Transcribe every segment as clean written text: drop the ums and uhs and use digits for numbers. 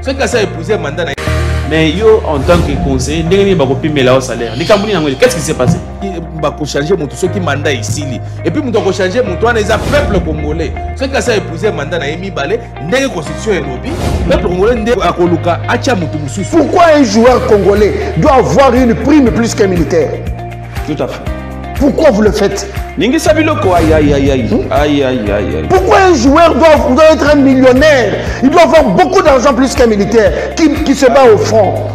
Ce que ça a épousé mandat. Mais yo, en tant que conseiller, au salaire. Qu'est-ce qui s'est passé? Il va changer mon ceux qui mandat ici. Et puis, il va changer mon toit, les peuple congolais. Ce que ça a épousé mandat, n'a constitution et lobby. Le peuple congolais n'a pas de Pourquoi un joueur congolais doit avoir une prime plus qu'un militaire? Tout à fait. Pourquoi vous le faites? Pourquoi un joueur doit être un millionnaire? Il doit avoir beaucoup d'argent plus qu'un militaire qui se bat au front.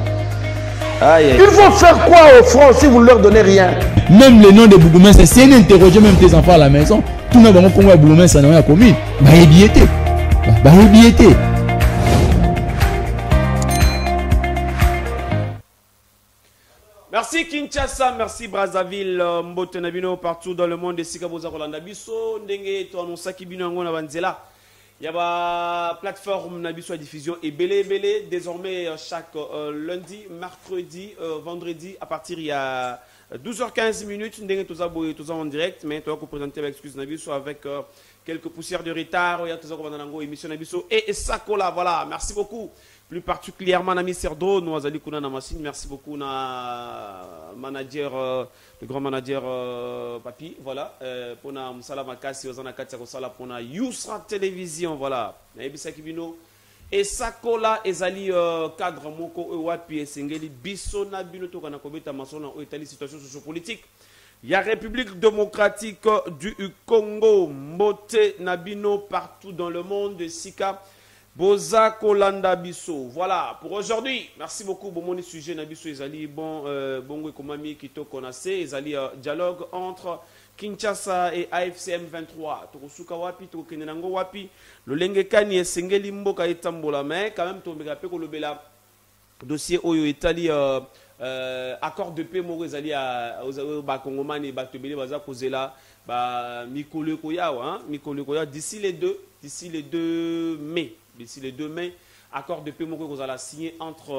Il faut faire quoi au front si vous ne leur donnez rien? Même le nom de Bougoumès, c'est un interroger même tes enfants à la maison. Tout le monde Congo Bougoumès, ça n'a pas commis. Merci Kinshasa, merci Brazzaville, Mbote Nabino partout dans le monde. Sika Boza Rolanda Biso, Ndenge to annonça ki bino ngona banzela. Il y a une plateforme Nabiso à diffusion et belé désormais chaque lundi, mercredi, vendredi à partir il y a 12h15 minutes. Ndenge toza boye toza en direct, mais tu vas vous présenter l'excuse Nabiso avec quelques poussières de retard. Il y a toza ko banango émission Nabiso et Sakola. Voilà, merci beaucoup. Plus particulièrement Nami Serdo, nous allons kuna na machine. Merci beaucoup na manager, le grand manager Papi, voilà. Pour na Msala Makasi, Ozana Katia Kosala, pour na Yousra Télévision, voilà. Na Ebisa Kibino. Et Sakola ezali cadre moko Ewapi et Sengeli biso na bino to kana kobeta masona o Italie situation sociopolitique. Il y a République démocratique du Congo, Mbote Nabino partout dans le monde, Sika. Boza Kolanda Biso. Voilà pour aujourd'hui. Merci beaucoup. Bon, mon sujet Nabiso Ezali bon bongo komami kito konase Ezali dialogue entre Kinshasa et AFCM 23. Tokosuka wapi tokenenango wapi. Le lengekani esengeli mboka etambola mais quand même tombeka pe kolobela dossier oyo Italie accord de paix moko ezali ba kongomani ba tobele baza kozela ba mikolo koyawa mikolo koya d'ici les 2 mai. D'ici les 2 mai, accord de paix que vous allez signer entre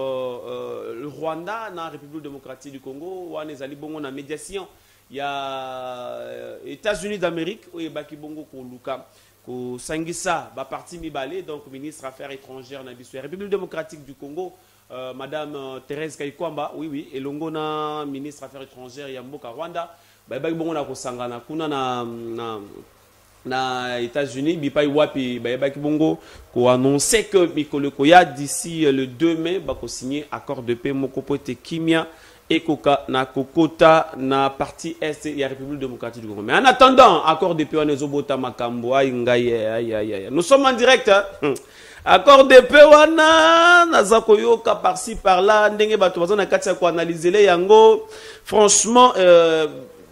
le Rwanda et la République démocratique du Congo. On est allé bongo na médiation. Il y a États-Unis d'Amérique où il y a bongo ko luka ko sangisa ba parti mibale donc ministre affaires étrangères na biso République démocratique du Congo. Madame Thérèse Kaikwamba, oui, et Longona, ministre affaires étrangères ya mboka Rwanda. Ba bongo na ko sangana kuna na États-Unis, bipai wapi bayebaki bongo ko annoncer que mikolo koya d'ici le 2 mai ba ko signer accord de paix moko pote kimia et koka na kokota na partie est et la République démocratique du Congo. Mais en attendant accord de paix on ezobota makambo ay ngai. Nous sommes en direct hein? Accord de paix wana naza koyoka par-ci par-là ndenge bato bazana kati ko analyser les yango franchement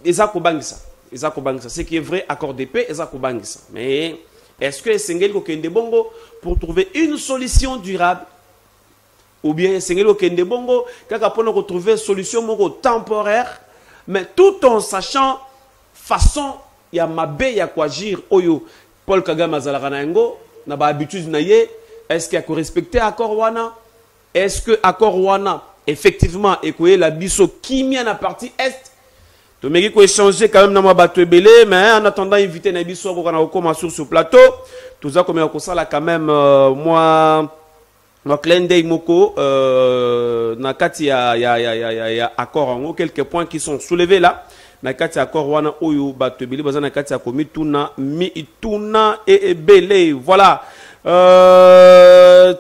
ezako bangisa. Ce qui est vrai, accord de paix, mais est-ce que Sengeli Kokende Bongo pour trouver une solution durable ou bien Sengeli Kokende Bongo pour retrouver une solution temporaire, mais tout en sachant façon il y a mabe il y a quoi agir oyo Paul Kagame Azalaranango n'a pas habitude naie est-ce qu'il y a respecter accord wana est-ce que accord wana effectivement écoué la biso kimia na partie est. Mais il faut échanger quand même dans ma bateau belé, mais en attendant inviter Nabiso qu'on a sur ce plateau, tout ça comme ça là quand même moi Klendey Moko nakati ya accord en quelques points qui sont soulevés là nakati accord wana oyo bateau belé bazana nakati ya komi tuna mi tuna et belé voilà.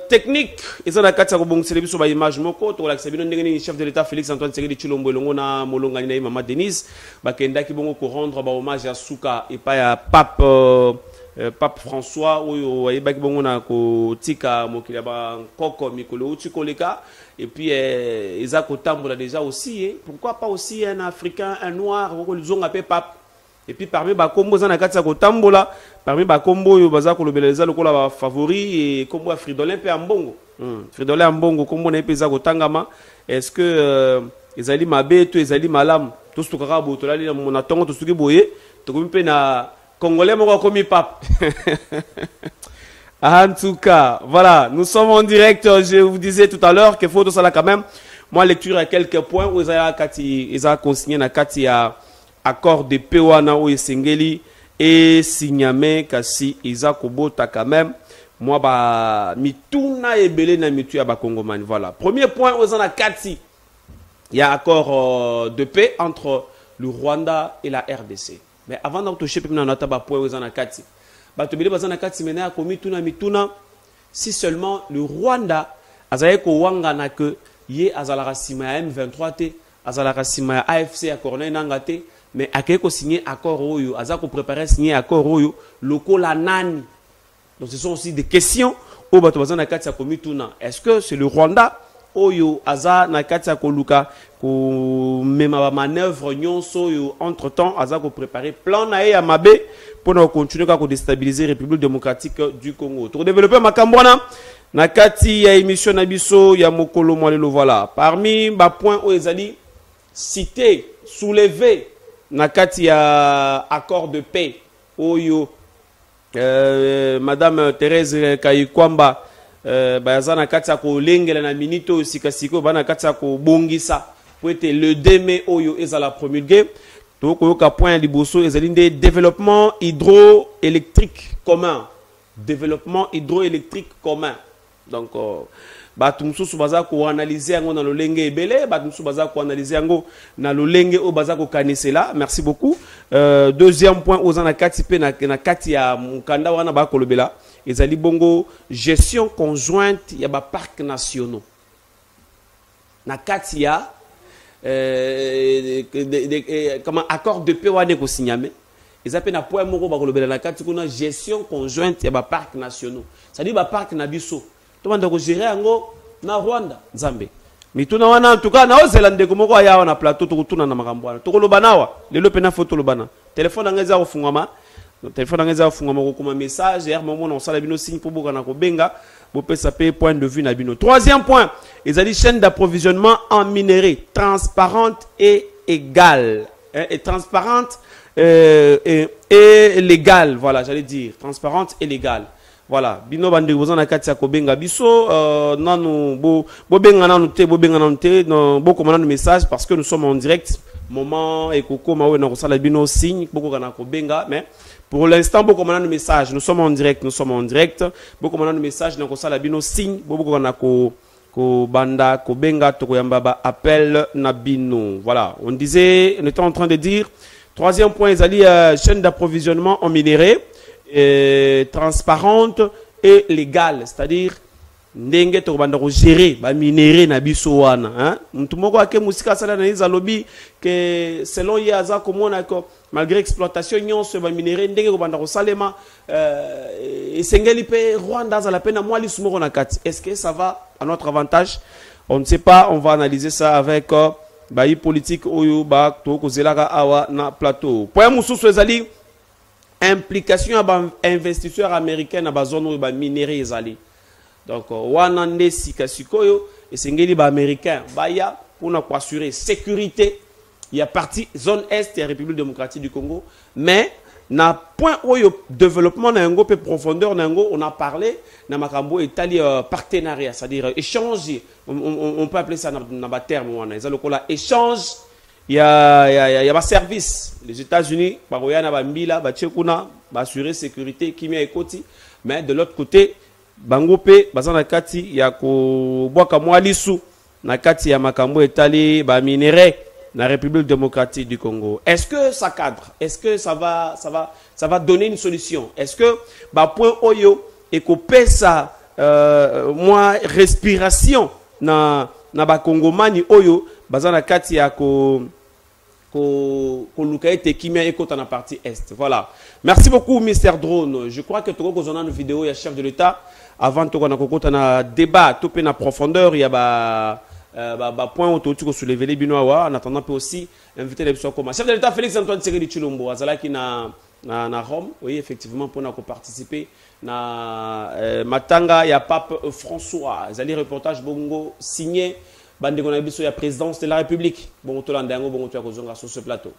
Technique, ils ont la carte à rebondir sur la image moko. Tu vois que chef de l'État Félix Antoine Tshisekedi Tshilombo Elongo na Molonga ni Maman Denise. Bakenda ki bongo ko rendre hommage à Souka et pas à Pape François ou ayebaki bongo na ko tika mokili ba koko mikolo uti koleka et puis ils a ko tambola déjà aussi. Pourquoi pas aussi un Africain, un noir, ils ont appelé Pape. Et puis parmi les combos, on a quatre kotambola. Parmi les combos, il y a le kola favori et combo Fridolin pe ambongo. Fridolin ambongo combo na pesa kotangama. Est-ce que ezali mabe to ezali malam? Tout ce que rabo to lali mon atongo to ce que boye. To komi pe na congolais moko komi pape. En tout cas, voilà, nous sommes en direct. Je vous disais tout à l'heure qu'il faut tout ça là quand même. Moi lecture à quelques points où ils ont consigné na kati à accord de Pewana ou Sengeli et Signame kasi Isakobota quand même moi ba mituna ebele na mitu ya ba Congomani. Voilà. Premier point aux Anakati. Il y a accord de paix entre le Rwanda et la RDC. Mais avant de toucher peut-être ba point aux Anakati. Ba to bele ba Anakati mena ko mituna si seulement le Rwanda azaye ko wanga na que ye azala sima ya M23 te, azala sima ya AFC ya Corneille Nangate, mais akeye ko signer accord oyo, azako préparer signer accord oyo loko la nani. Donc ce sont aussi des questions au bato bazana kati ya komituna. Est-ce que c'est le Rwanda oyo aza na kati ya koluka ko mema ba manœuvre nyonso yo entre-temps azako préparer plan na ya mabe pour continuer à déstabiliser la République démocratique du Congo. Pour développer Makambwana, nakati ya émission Nabiso, ya Mokolo Mwalelo, voilà. Parmi les points où ils allaient citer, soulever, nakati ya accord de paix, oyo, Madame Thérèse Kayikwamba, baza nakati ya ko lengela na minito sikasiko, ba nakati ya ko bongisa, pour être le 2 mai oyo ezala promulgué. Donc, point liboso ezalinde développement hydroélectrique commun. Développement hydroélectrique commun. Donc, batumsusu baza ko analyser ngo na lolenge ebele, batumsusu baza ko analyser ngo na lolenge o baza ko kanisela. Merci beaucoup. Deuxième point aux anakati pe na kati ya mukanda wana ba kolobela, ezali bongo gestion conjointe ya ba parcs nationaux. Na kati ya comme accord de paix wane ko signame ils appellent na point moko ba kolobela na kati kuna gestion conjointe ya ba parcs nationaux, ça dit ba parc na biso to banda ko gérer ngo na Rwanda Nzambe mituna wana en tout cas na Ozélande ko moko aya na plateau to kutuna na makambo wana to koloba nawa lelo pena photo lobana téléphone ngeza ko fungama téléphone ngeza ko fungama ko kuma message hier moment on sala bino signe pour boka na ko benga point de vue nabino. Troisième point, ils ont dit chaîne d'approvisionnement en minerais transparente et égale. Et transparente et légale. Voilà, j'allais dire. Transparente et légale. Voilà. Bino bande bozana katia ko benga biso nanu bo benga nanu te no bo komana no message parce que nous sommes en direct. Moment et koko mawe na ko sala bino signe boko kana ko benga mais pour l'instant, beaucoup de messages. Nous sommes en direct. Beaucoup de messages. Nous avons bino signe. Beaucoup de banda, ko benga, toko yambaba appel nabino. Voilà. On disait, on était en train de dire. Troisième point, ils allaient chaîne d'approvisionnement en minerais transparente et légale, c'est-à-dire ndenge to banda ko gérer ba minerais na biso wana, hein. Mutu moko ake musika sala na iza lobby que selon yaza komona ko malgré exploitation nyonso ba minerais ndenge ko banda ko salema esengeli pe Rwanda za la peine moi li sumoko na kati. Est-ce que ça va à notre avantage? On ne sait pas, on va analyser ça avec bayi politique oyo ba to ko zelaka awa na plateau. Point mususu ezali implication ba investisseurs américains na ba zone oyo ba minerais ezali. Donc, wanande sikasikoyo et sengeli ba américain baya pour assurer sécurité. Il y a partie zone est de la République démocratique du Congo, mais na point où le développement na ngo pe profondeur na ngo on a parlé na makambo etali partenariat, c'est-à-dire échange. On peut appeler ça na ba terme wana. Ils ont échange. Il y a ba service. Les États-Unis ba royana ba mbila ba tchekuna ba assurer sécurité kimia ekoti, mais de l'autre côté bangope bazana kati ya ko boka mwalisu na kati ya makambo etali ba minerais na République démocratique du Congo. Est-ce que ça cadre? Est-ce que ça va donner une solution? Est-ce que ba point oyo et ko pesa moi respiration na ba Congomani oyo bazana kati ya ko lukaete kimia ekota na partie est. Voilà. Merci beaucoup Mr Drone. Je crois que tu as une vidéo il y a chef de l'État avant to na kokota na débat topé na profondeur il y a point où tu soulever les binois en attendant peut aussi inviter les personnes comme chef de l'État Félix Antoine Tshisekedi Tshilombo azalaki na Rome, oui effectivement pour participer na matanga ya pape François azali reportage bongo signé bande ko na biso ya présidence de la République bongo to landango bongo to kozonga sur ce plateau.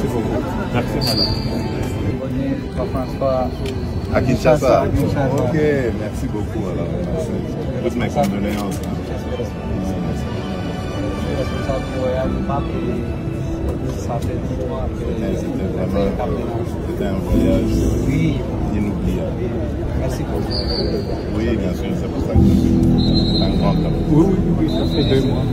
beaucoup. Merci madame. À Kinshasa. Ok, merci beaucoup. Alors, toutes mes condoléances. C'était un voyage inoubliable. Merci beaucoup. Oui, bien sûr, c'est pour ça que c'est un grand homme. Oui, ça fait 2 mois.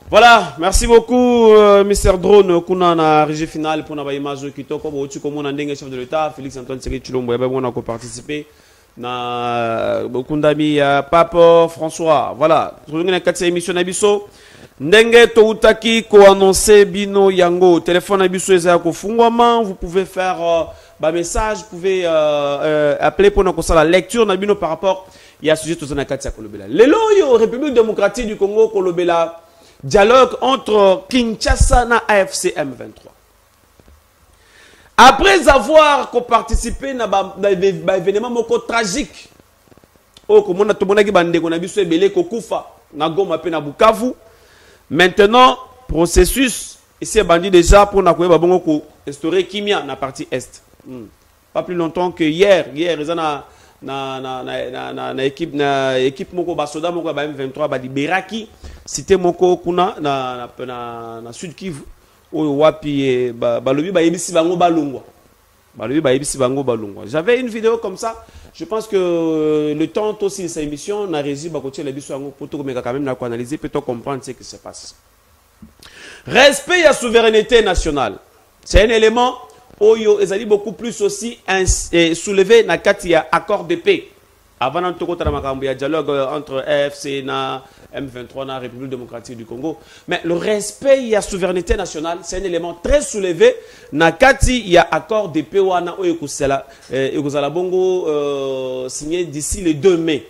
Voilà, merci beaucoup, Mr. Drone. Kuna na régie finale pour na image kitoko bo tu comme on a chef de l'État Félix Antoine Tshisekedi Tshilombo ya on a participé na beaucoup d'amis Pape François. Voilà, nous avons une émission na biso ndenge to utaki ko annoncer bino yango téléphone na biso eza ko fungwama, vous pouvez faire message, vous pouvez appeler pour nous la lecture na bino par rapport il y a sujet to na kati ya kolobela. Lelo yo République démocratique du Congo kolobela dialogue entre Kinshasa et AFC M23. Après avoir participé à un événement tragique, maintenant, processus, ici, bandit déjà pour instaurer Kimia dans la partie Est. Pas plus longtemps que hier, ils ont équipe moko basoda moko ba M23 ba liberaki cité moko kuna na Sud Kivu oyo wapi balobi ba yebisi bango balungwa j'avais une vidéo comme ça. Je pense que le temps aussi de cette émission na rési ba côté la biso yango pour tout quand même na ko analyser peut-on comprendre ce qui se passe. Respect à souveraineté nationale, c'est un élément Oyo ezali beaucoup plus aussi soulevé na kati ya accord de paix. Avant d'entrer dans le dialogue entre AFC et M23 na République démocratique du Congo. Mais le respect de la souveraineté nationale, c'est un élément très soulevé na kati ya accord de paix wana oyo kusala bongo signé d'ici le 2 mai.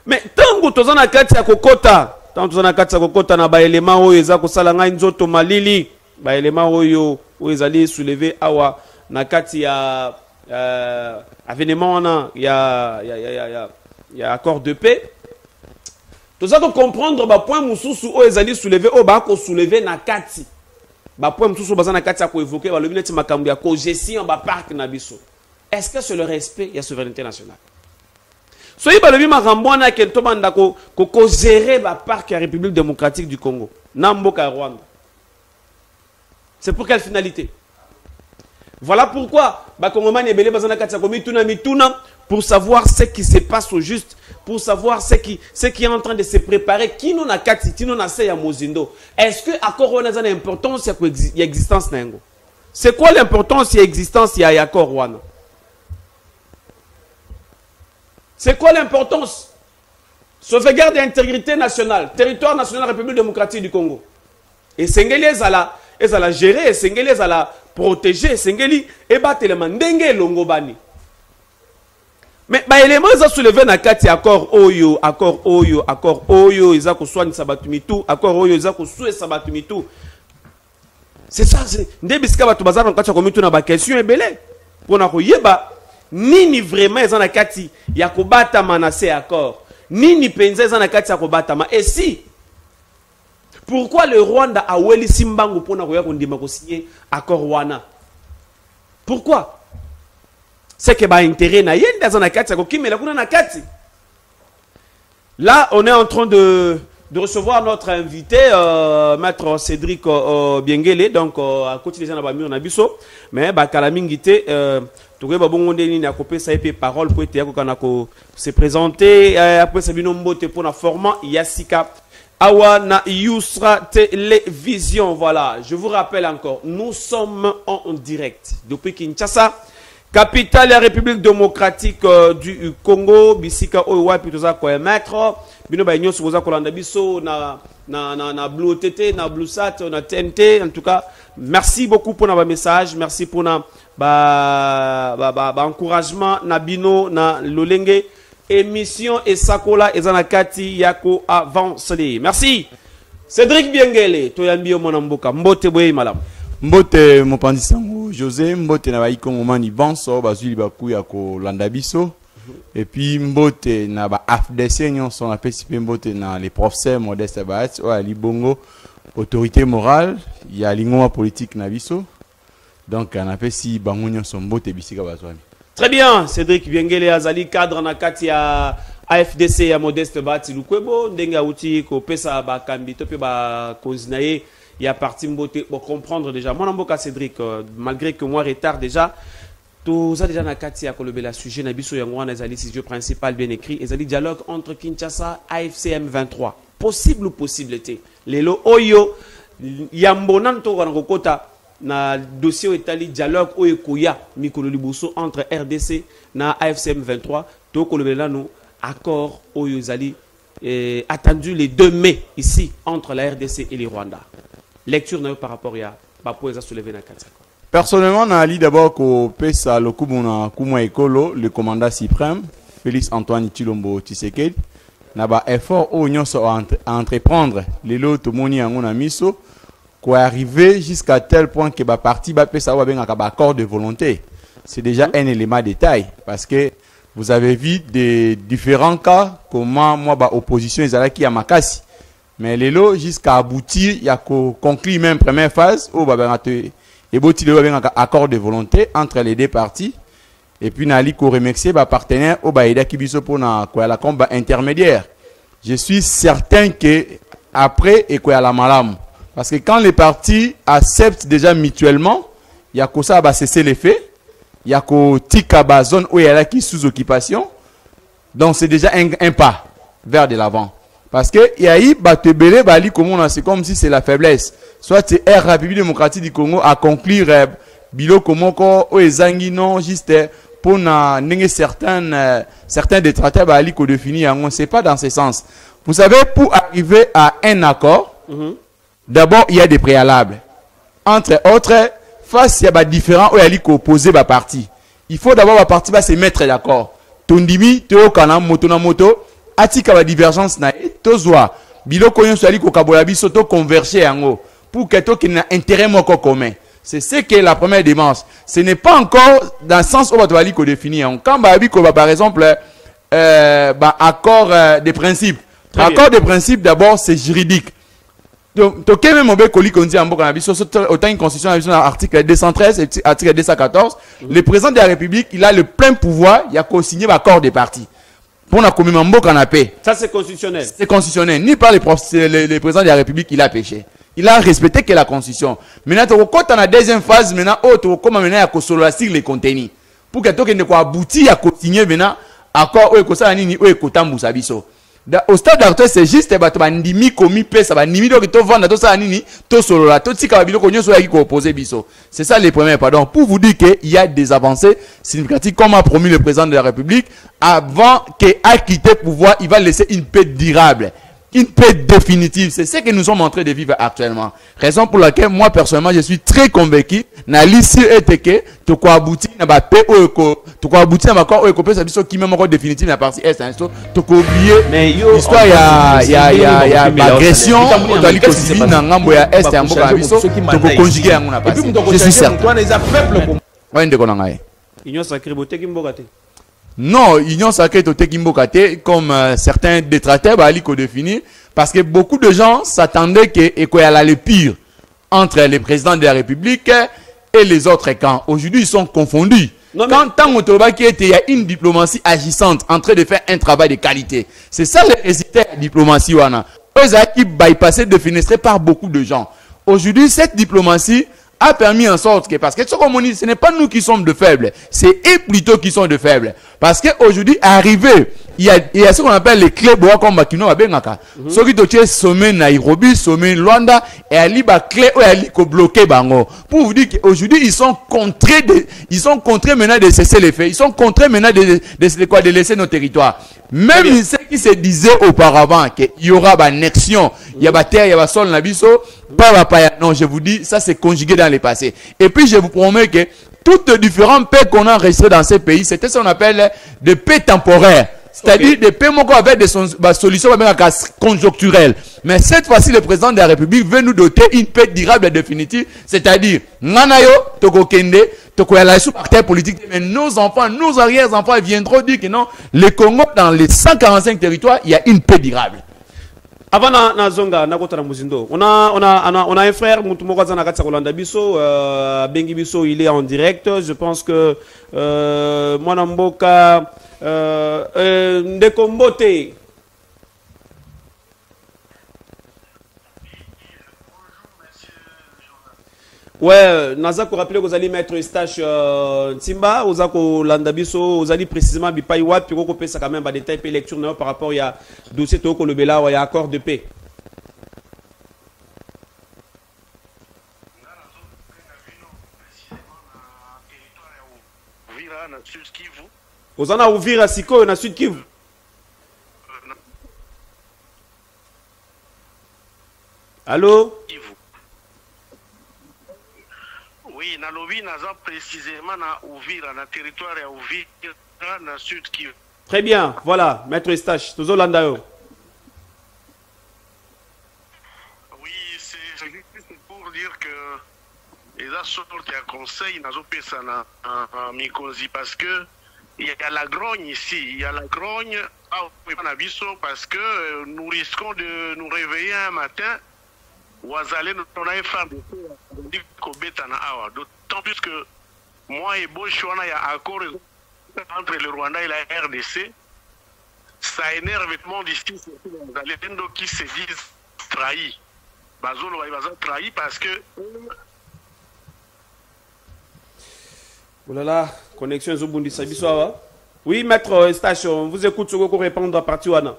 Mais tango tozana kati ya kokota, na ba élément oyo eza kusala ngai nzoto malili, ba élément oyo ezali soulevé awa na kati ya avènement il y a accord de paix. Tout ça pour comprendre ba point mususu o ezali soulevé o ba ko soulever na kati ba point mususu bazana kati ya ko évoquer ba lobi neti makambo ya ko gestion ba parc na biso. Est-ce que c'est le respect ya souveraineté nationale? Soyi ba lobi makambo na ke to banda ko gérer ba parc ya République démocratique du Congo na mboka Rwanda. C'est pour quelle finalité? Voilà pourquoi pour savoir ce qui se passe au juste, pour savoir ce qui est en train de se préparer, qui nous a kati, qui nous a fait à Mozindo. Est-ce que accord on a une importance il y a existence n'engo? C'est quoi l'importance il y a existence il y a accord wana? C'est quoi l'importance? Sauvegarde l'intégrité nationale, territoire national République démocratique du Congo. Et Sengeli ezala gérer, Sengeli ezala protéger, Sengeli ebate le mandenge longobani. Mais ba élément ça soulevé na kati accord oyo ezako soigner sabatumitu, accord oyo ezako soué sabatumitu. C'est ça, c'est ndebisika batu bazana kati ya komitu na ba question ebele. Pona ko yeba nini vraiment ezana kati ya kobata manase accord. Nini penza ezana kati ya kobata ma et si pourquoi le Rwanda a weli simbango pona koya kondima ko signer accord wana? Pourquoi? C'est que ba intérêt na yenda zana kati ko kimela kuna na kati. Là, on est en train de recevoir notre invité, maître Cédric Biengele, donc à côté des gens na mur na biso, mais ba kalamingité touré ba bongo ndeni na kopé ça épée parole pour être ko se présenter après Sabino Mbote pour na format Yassika Awa na Yusra Télévision. Voilà, je vous rappelle encore, nous sommes en direct depuis Kinshasa, capitale de la République démocratique du Congo. Bisika Owa Pitoza ko maître bino ba nyonso boza kolanda biso na Blue OTT, na Blue Sat, na TNT. En tout cas, merci beaucoup pour notre message, merci pour na encouragement na bino na lolenge émission et sakola ezanakati yako avancer. Merci. Cédric Biengele, toyambi mona mboka mbote boye malam. Mbote mopandi sango José mbote na baiko momani banso bazuli baku ya ko landa biso Et puis mbote na ba AFDC nyon son participé mbote na les professeurs Modeste Baat o ali bongo autorité morale, il y a l'ingoma politique na biso. Donc on appelle si bango nyon son mbote bisika bazwami. Très bien, Cédric Biengele Azali cadre na kati ya AFDC ya Modeste Baat Lukwebo ndenga uti ko pesa ba kambi to pe ba kozinaye il y a parti mbote pour comprendre déjà. Mon amboka Cédric, malgré que moi retard déjà, tout ça déjà na kati ya kolobela sujet na biso yango wana ezali sujet principal bien écrit, ezali dialogue entre Kinshasa AFCM 23. Possible ou possibilité. Lelo oyo yambonan to kana kokota na dossier etali dialogue oyo koya mikolo liboso entre RDC na AFCM 23 to kolobela no accord oyo ezali attendu les 2 mai ici entre la RDC et les Rwanda. Lecture par rapport à Bapoeza soulevé na Katsako. Personnellement, on a dit d'abord qu'au PESA, le Kumuna Kuma Ekolo, le commandant suprême, Félix Antoine Chilombo Tshisekedi, n'a pas effort au union à entreprendre les lots de moni en on a miso, quoi arriver jusqu'à tel point que ba parti ba PESA ou bien un accord de volonté. C'est déjà un élément de détail parce que vous avez vu des différents cas comment moi ba opposition ezalaki à Makasi. Mais les lots jusqu'à aboutir, il y a conclu même première phase où il y a un accord de volonté entre les deux parties. Et puis, Nali ko remercier ba partenaire au Baïda Kibiso pour la combat intermédiaire. Je suis certain que après et quoi la malam. Parce que quand les parties acceptent déjà mutuellement, il y a que ça va cesser les faits. Il y a que tika ba zone où il y a qui sous occupation. Donc c'est déjà un pas vers de l'avant. Parce que il y a eu Batebele Bali c'est comme si c'est la faiblesse. Soit c'est Air République démocratique du Congo à conclure bilo komoko o ezangi non juste pour na certains détracteurs Bali ko définir on c'est pas dans ce sens. Vous savez pour arriver à un accord, d'abord il y a des préalables. Entre autres face il y a différents o yali ko opposer ba parti. Il faut d'abord la partie va se mettre d'accord. Tondimi to kana moto na moto atika la divergence na tozwa biloko yon sali ko kabola biso to converger yango pour que to qui a intérêt moko commun. C'est ce que la première démarche. Ce n'est pas encore dans le sens où on va définir. Quand babi ko par exemple accord de principe. Accord de principe d'abord c'est juridique. Donc to même on koli kondi en boka na biso autant une constitution dans article 213 et article 214, le président de la République, il a le plein pouvoir, il a co-signé l'accord des partis. Pour la commune canapé. Ça c'est constitutionnel. C'est constitutionnel. Ni par le président de la République, il a péché. Il a respecté que la constitution. Maintenant, quand on a la deuxième phase, maintenant, comment maintenant il y a sur les contenus. Pour que tout ne soit abouti à continuer maintenant, accord ou ekosa nini ou ekotambu sabiso. Au stade d'acteur c'est juste bato bandimi komi pesa bandimi donc to vendre to ça nini to solo la to tika babilo konyo so yaki ko opposer biso. C'est ça les premiers pardon pour vous dire que il y a des avancées significatives comme a promis le président de la République avant qu'il a quitté le pouvoir, il va laisser une paix durable. Une paix définitive, c'est ce que nous sommes en train de vivre actuellement. Raison pour laquelle moi personnellement je suis très convaincu na lisi eteke to ko abouti na ba paix to ko abouti na accord ko pesa biso qui même encore définitive na partie est to ko oublier mais histoire il y a agression to ali ko sibi na ngambo ya est ya mboka biso to ko conjuguer yango na partie. Je suis certain. Ouais ndeko na ngai. Union sacrée boté ki mboka te. Non, Union sacrée Tote Kimbokate, comme certains détracteurs bah, ko définir, parce que beaucoup de gens s'attendaient qu'il y ait le pire entre les présidents de la République et les autres camps. Aujourd'hui, ils sont confondus. Non, quand tant il y a une diplomatie agissante en train de faire un travail de qualité. C'est ça le résultat de la diplomatie. Eux qui bypassé de fenêtres par beaucoup de gens. Aujourd'hui, cette diplomatie a permis en sorte que, parce que ce n'est pas nous qui sommes de faibles, c'est eux plutôt qui sont de faibles. Parce qu'aujourd'hui, arrivé, il y a ce qu'on appelle les clés bois comme Bakino à Bengaka. Ceux qui ont sommet Nairobi, sommet Luanda, et à l'Iba clé ou à l'Ico bloqué Bango. Pour vous dire qu'aujourd'hui, ils sont contraints maintenant de cesser les faits. Ils sont contraints maintenant de laisser nos territoires. Même ceux qui se disaient auparavant qu'il y aura une annexion, il y a terre, il y a sol, non, je vous dis, ça c'est conjugué dans le passé. Et puis je vous promets que toutes les différentes paix qu'on a enregistrées dans ces pays, c'était ce qu'on appelle des paix temporaires. C'est-à-dire des paiements avec des solutions conjoncturelles. Mais cette fois-ci, le président de la République veut nous doter une paix durable et définitive. C'est-à-dire, Nanayo, Toko Kende, Toko Yala sous acteurs politiques. Mais nos enfants, nos arrière-enfants viendront dire que non, le Congo, dans les 145 territoires, il y a une paix durable. Avant na zonga na kota na muzindo, on a un frère Mutumoko Zanakatsa Rolanda Biso, Bengi Biso, il est en direct. Je pense que Mwanamboka Ndekombote. Ouais, naza ko rappeler que vous allez mettre stage Timba, vous allez landabiso, vous allez précisément bipai wapi ko pesa quand même ba détail pe lecture par rapport il y a dossier to ko lobela il y a accord de paix. Vous en a ouvert à Siko na Sud Kivu. Allô? Oui, na lobby naza précisément na Ouvira, na territoire ya Ouvira, na Sud Kivu. Très bien, voilà, maître Eustache, Tozo Landayo. Oui, c'est pour dire que les sortent à conseil nazo pesa na Mikonzi parce que il y a la grogne ici, il y a la grogne à Nabiso parce que nous risquons de nous réveiller un matin. Wazalé, on a une femme d'autant plus que moi et Bosch, on a un accord entre le Rwanda et la RDC. Ça énerve tout le monde ici, les gens qui se disent trahis. Bazolo va trahis parce que. Oh là là, connexion Zobundi Sabisoa. Oui, maître Station, on vous écoute sur quoi répondre à partir Wana.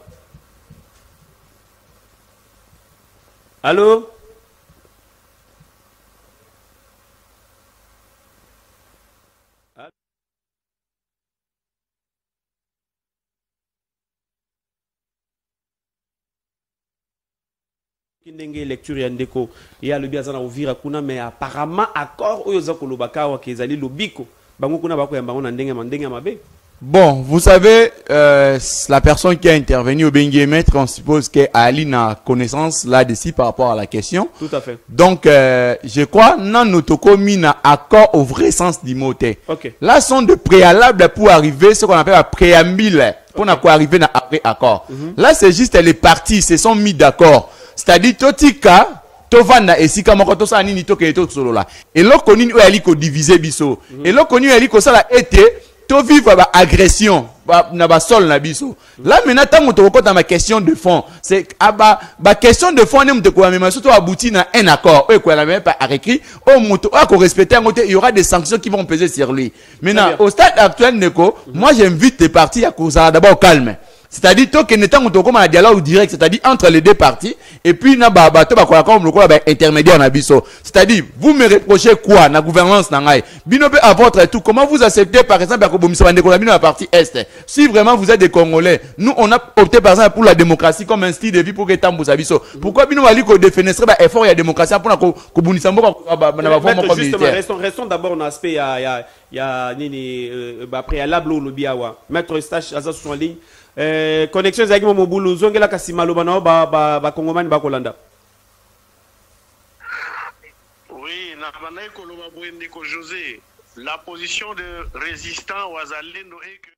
Allô? Kindenge lecture ya ndeko ya lobi azana ovira kuna mais apparemment accord oyo za kolobaka wa kezali lobiko bango kuna bako ya bango na ndenge mabe. Bon, vous savez, la personne qui a intervenu au Bengue Maître, on suppose qu'Ali n'a connaissance là-dessus par rapport à la question. Tout à fait. Donc, je crois, non, nous avons mis un accord au vrai sens du mot. Ok. Là, sont de préalables pour arriver, ce qu'on appelle un préambule, pour arriver à après accord. Là, c'est juste les parties se sont mis d'accord. C'est-à-dire, Totika, Tovana et Sika Mokotosa Nini Toke et Totsolola. Et l'on connu où elle est divisé biso. Et l'on connu elle est ça a été. To vivre ba agression na ba sol na biso. Là maintenant tant to ko dans ma question de fond, c'est ba question de fond nem te ko même surtout abouti na un accord. Et quoi la même pas écrit au moto à ko respecter il y aura des sanctions qui vont peser sur lui. Maintenant au stade actuel neko, moi j'invite les parties à causer d'abord au calme. C'est-à-dire que nous avons comme un dialogue direct, c'est-à-dire entre les deux parties, et puis nous avons intermédiaire na biso. C'est-à-dire, vous me reprochez quoi na gouvernance na binobe à votre tout. Comment vous acceptez par exemple à la partie Est? Si vraiment vous êtes des Congolais, nous on a opté par exemple pour la démocratie comme un style de vie pour que Tambouza biso. Pourquoi bino wali ko défenestrer effort il y a démocratie pour ko bunisa mbo restons d'abord en aspect il y a nini préalable au lobby awa. Maître Eustache aza sur en ligne. Connexion zaki mobulu zongela kasima lobana ba kongomani ba kolanda. Oui, na banaye koloba boende ko José, la position de résistant wazalendo est que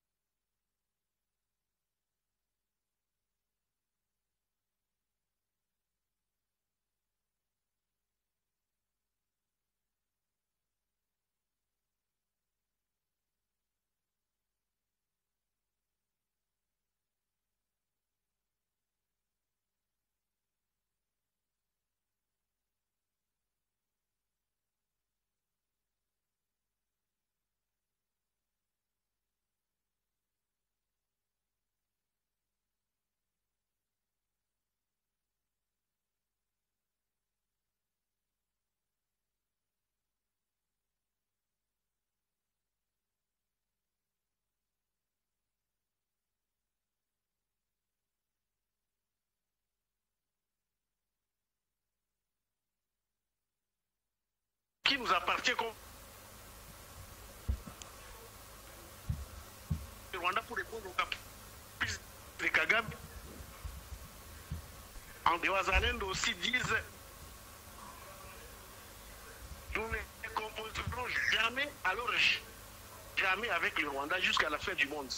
qui nous appartient comme le Rwanda pour répondre aux caprices Kagame. En Wazalendo aussi disent nous ne composerons jamais, alors jamais avec le Rwanda jusqu'à la fin du monde.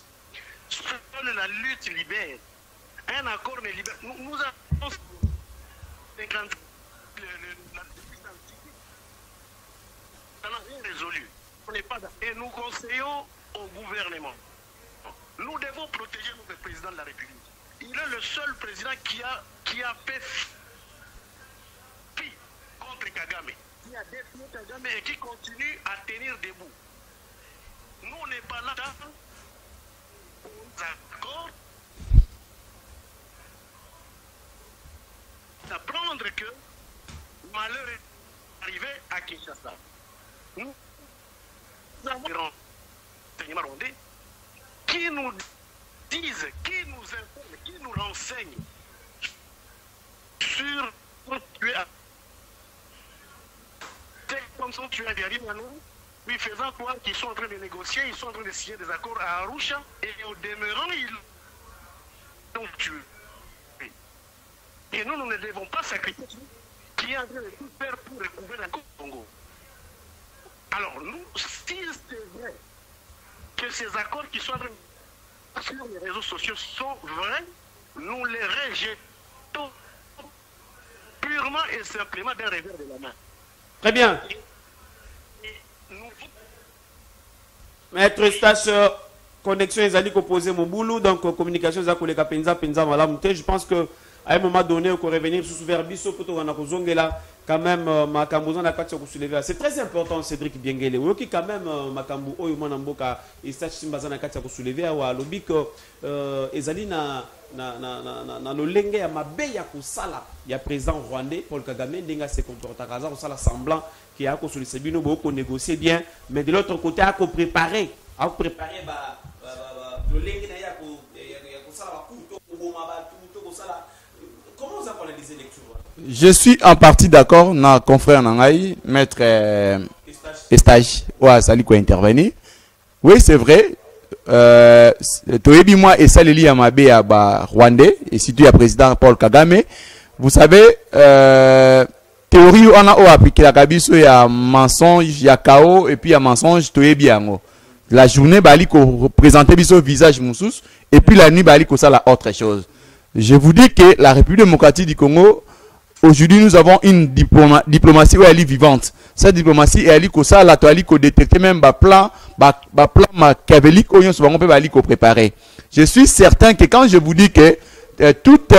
Seule la lutte libère. Un accord ne libère. Nous avons 50 ça n'a rien résolu. On n'est pas et nous conseillons au gouvernement. Nous devons protéger notre président de la République. Il est le seul président qui a fait fi contre Kagame, qui a défié Kagame et qui continue à tenir debout. Nous, on n'est pas là pour accords d'apprendre que malheur est arrivé à Kinshasa. Nous avons des renseignements rwandais qui nous disent, qui nous informent, qui nous renseignent sur comme ça tu as des à nous, lui faisant croire qu'ils sont en train de négocier, ils sont en train de signer des accords à Arusha et au demeurant ils ont tué. Et nous ne devons pas sacrifier qui est en train de tout faire pour recouvrir le Congo. Alors nous, si c'est vrai que ces accords qui sont en train de sur les réseaux sociaux sont vrais, nous les rejetons purement et simplement d'un revers de la main. Très bien. Maître Eustache, connexion est allée composer mon boulot, donc communication est allée penza malam. Je pense que à un moment donné, on peut revenir sur Verbiso pour là quand même Makambo na kati soulever. C'est très important Cédric Biengele. Oui, quand même Makambo oyo mwana mboka Eustache Simbaza na kati soulever wa lobi que ezali na lolenge ya mabe ya kusala ya président rwandais Paul Kagame ndenga se comporta kaza kusala semblant qui a ko soulever bino ko négocier bien, mais de l'autre côté a ko préparer ba lolenge na ya ko kusala ba kuto ko ba to kusala. Comment vous analysez les lectures? Je suis en partie d'accord na confrère Nangaï, maître Eustache. Ouais, ça lui quoi intervenir. Oui, c'est vrai. Toyebi moi et ça Lili Amabe à Rwandais et surtout à président Paul Kagame. Vous savez, théorie on a appliqué la kabiso il y a mensonge, il y a chaos et puis il y a mensonge Toyebi ango. La journée bali ko présenter biso visage moussous et puis la nuit bali ko ça la autre chose. Je vous dis que la République démocratique du Congo, aujourd'hui nous avons une diplomatie où elle est vivante. Cette diplomatie elle est comme ça, la toile qu'on détecte même plan machiavélique où on peut préparer. Je suis certain que quand je vous dis que toutes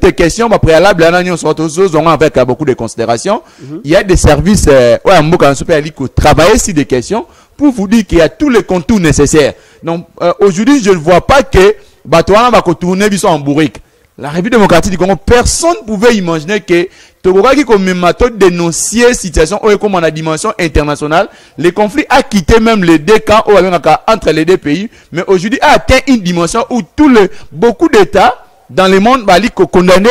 les questions préalables avec beaucoup de considérations, il y a des services où travailler sur des questions pour vous dire qu'il y a tous les contours nécessaires. Donc aujourd'hui je ne vois pas que en bourrique. La République démocratique du Congo, personne ne pouvait imaginer que Togoraki comme dénoncer la situation comme en la dimension internationale. Le conflit a quitté même les deux camps entre les deux pays, mais aujourd'hui a atteint une dimension où beaucoup d'États dans le monde condamné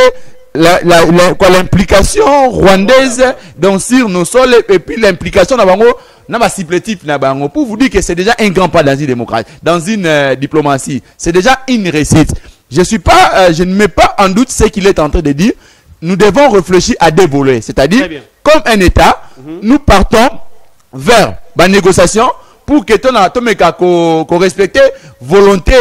l'implication rwandaise sur nos sols et puis l'implication pour vous dire que c'est déjà un grand pas dans une démocratie, dans une diplomatie. C'est déjà une réussite. Je ne mets pas en doute ce qu'il est en train de dire. Nous devons réfléchir à des volets. C'est-à-dire, comme un État, nous partons vers la négociation pour que qu'on respecte volonté.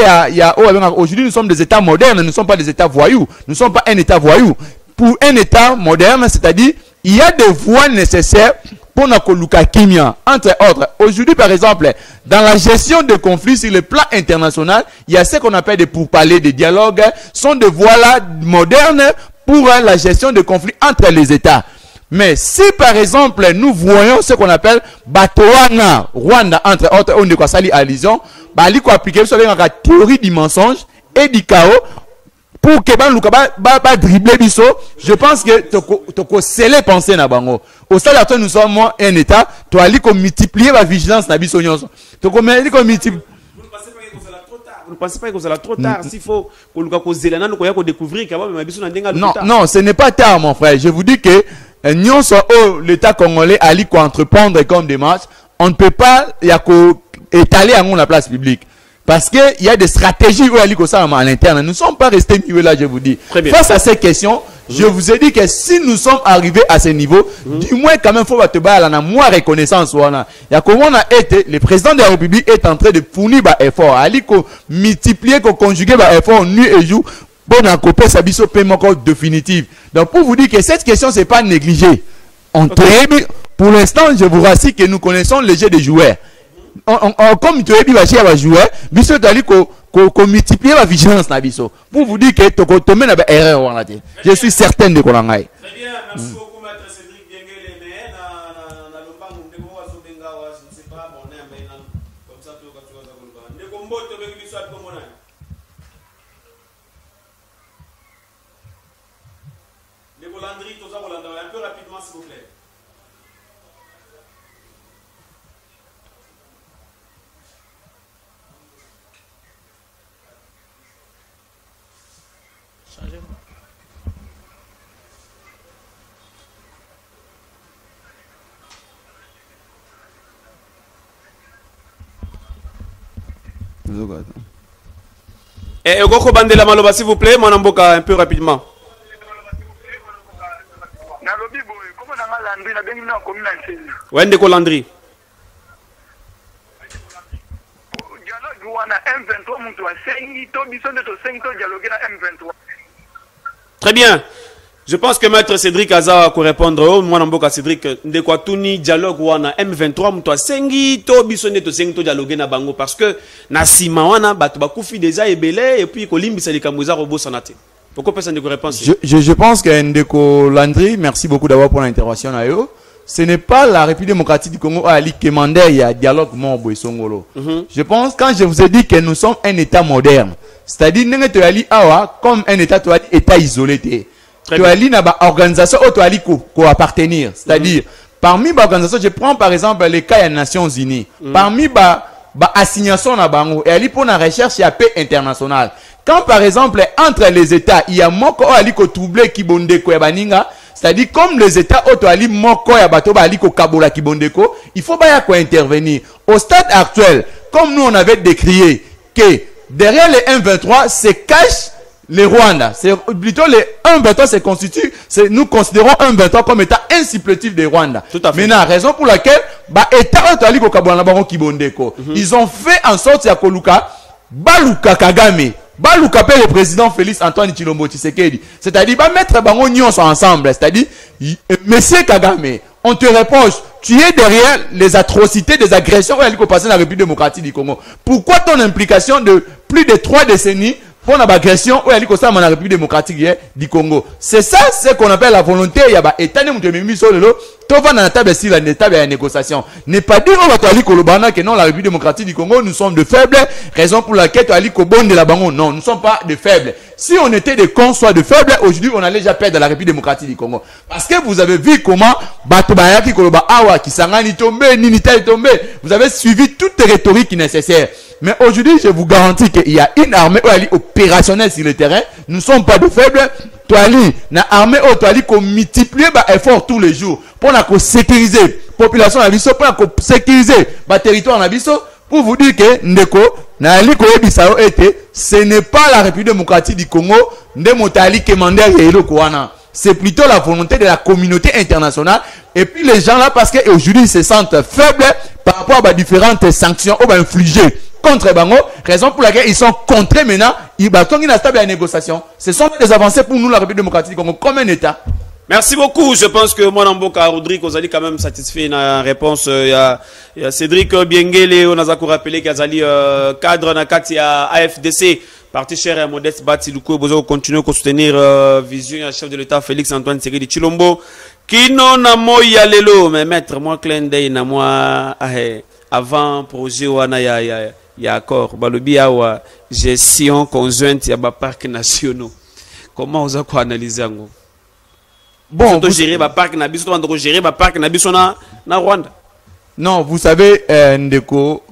Aujourd'hui, nous sommes des États modernes, nous ne sommes pas des États voyous. Nous ne sommes pas un État voyou. Pour un État moderne, c'est-à-dire, il y a des voies nécessaires pour Nakoluka Kimia, entre autres. Aujourd'hui, par exemple, dans la gestion de conflits sur le plan international, il y a ce qu'on appelle des pourparlers, des dialogues, sont des voies modernes pour la gestion de conflits entre les États. Mais si, par exemple, nous voyons ce qu'on appelle Batoana, Rwanda, entre autres, on est sali allusion, il faut appliquer la théorie du mensonge et du chaos, pour que dribbler biso, je pense que tu scellé penser na bango. Au stade actuel nous sommes un État, tu as dit qu'on multiplier la vigilance na biso nyonso. Tu dit qu'on multiplie. Vous ne pensez pas que c'est trop tard? S'il faut qu'on découvrir non, ce n'est pas tard mon frère. Je vous dis que l'État congolais a entreprendre comme démarche, on ne peut pas étaler en la place publique. Parce qu'il y a des stratégies où à l'interne. Nous ne sommes pas restés mieux là, je vous dis. Face à ces questions, je vous ai dit que si nous sommes arrivés à ce niveau, du moins quand même, il faut te battre la moins reconnaissance. Il y a comment on a été, le président de la République est en train de fournir des efforts. Ali ko multiplier, ko conjuguer des efforts nuit et jour. Bon, on a coupé sa biso paiement définitif. Donc pour vous dire que cette question, c'est pas négligé. Pour l'instant, je vous rassure que nous connaissons le jeu des joueurs. Comme tu as dit, il y a des joueurs, biso tali ko multiplier la vigilance na biso. Pour vous dire que tu mets une erreur. Je suis certain de qu'on a. Très bien, merci beaucoup, maître Cédric Biengele. Je ne sais pas, mon nom, mais comme ça, tu vas voir. Ne combo, tu veux que tu sois comme mon nom. Les Volandry, tout ça, un peu rapidement, s'il vous plaît. Et Ogoko Bandela Maloba, s'il vous plaît, mon amboka un peu rapidement. Wendeko Landry. Très bien. Je pense que maître Cédric Aza va répondre. Moi, Namboka Cédric, de quoi tout ni dialogue ou na M23, moutoua sengi to bisonne to sengi to dialogue na bango parce que na sima wana batu bakufi déjà ebele et puis kolimbi sali kamouza robo sanate. Pourquoi personne ne répond? Je pense que Ndeko Landry, merci beaucoup d'avoir pour l'intervention à eux. Ce n'est pas la République démocratique du Congo qui demande il y a dialogue morbo et songolo. Je pense quand je vous ai dit que nous sommes un État moderne, c'est-à-dire comme un État isolé. Tu as une organisation où tu as appartenir. C'est-à-dire, parmi les organisations, je prends par exemple les cas des Nations Unies. Parmi les assignations, et pour la recherche, il y a paix internationale. Quand par exemple, entre les États, il y a moko aliko troublé qui bondeko ya baninga, c'est-à-dire comme les États autoali moko ya bato aliko kabola ki bondeko, il faut pas intervenir. Au stade actuel, comme nous on avait décrié que derrière les M23 se cache les Rwanda. C'est plutôt les 1-23 se constituent, nous considérons 1-23 comme état insupplétif des Rwanda. Tout à fait. Maintenant, raison pour laquelle, état autoali ko kabola baron ki bondeko. Ils ont fait en sorte ya koluka baluka Kagame. Baluka le président Félix Antoine Tshilombo Tshisekedi. C'est-à-dire, mettre bango nyonso ensemble. C'est-à-dire, monsieur Kagame, on te reproche, tu es derrière les atrocités, des agressions qui ont passé dans la République démocratique du Congo. Pourquoi ton implication de plus de 3 décennies pour l'agression où il y a dans la République démocratique du Congo? C'est ça, ce qu'on appelle la volonté. Il y a état de mimi sur le lot. Tout va dans la table ici, la table de négociation. Ne pas dire que non, la République démocratique du Congo, nous sommes de faibles. Raison pour laquelle tu as dit de la bango. Non, nous ne sommes pas de faibles. Si on était des cons, soit de faibles, aujourd'hui, on allait déjà perdre la République démocratique du Congo. Parce que vous avez vu comment Batobayaki Koloba Awa, Kisangani tombé, Ninita tombé. Vous avez suivi toute rhétorique nécessaire. Mais aujourd'hui, je vous garantis qu'il y a une armée opérationnelle sur le terrain. Nous ne sommes pas de faibles. Toali, na armée toali ko multiplier ba effort tous les jours pour la sécuriser population na biso, pour la sécuriser ba territoire na biso, pour vous dire que ndeko na ali ko ebisao été, ce n'est pas la République démocratique du Congo nde motali commander yelo koana. C'est plutôt la volonté de la communauté internationale et puis les gens là parce que aujourd'hui ils se sentent faibles par rapport à différentes sanctions ou infligées contre Bango, raison pour laquelle ils sont contrés maintenant, ils battent une stable à la négociation. Ce sont des avancées pour nous, la République démocratique du Congo, comme un État. Merci beaucoup. Je pense que mon amboka Rodrigue, vous allez quand même satisfait la réponse. Il y a Cédric Biengele, on a rappelé qu'il y a cadre dans le AFDC, parti cher et modeste Bati Luko, vous continuer à soutenir vision chef de l'État Félix Antoine Tshisekedi Tshilombo. Kino na moya lelo, mais maître, moi, clin d'œil na moi, avant projet wana ya accord balobi awa gestion conjointe ya ba parcs nationaux. Comment vous avez analysé yango? Bon, vous gérer ba parc na biso, on gérer ba parc na biso na Rwanda. Non, vous savez Ndeko,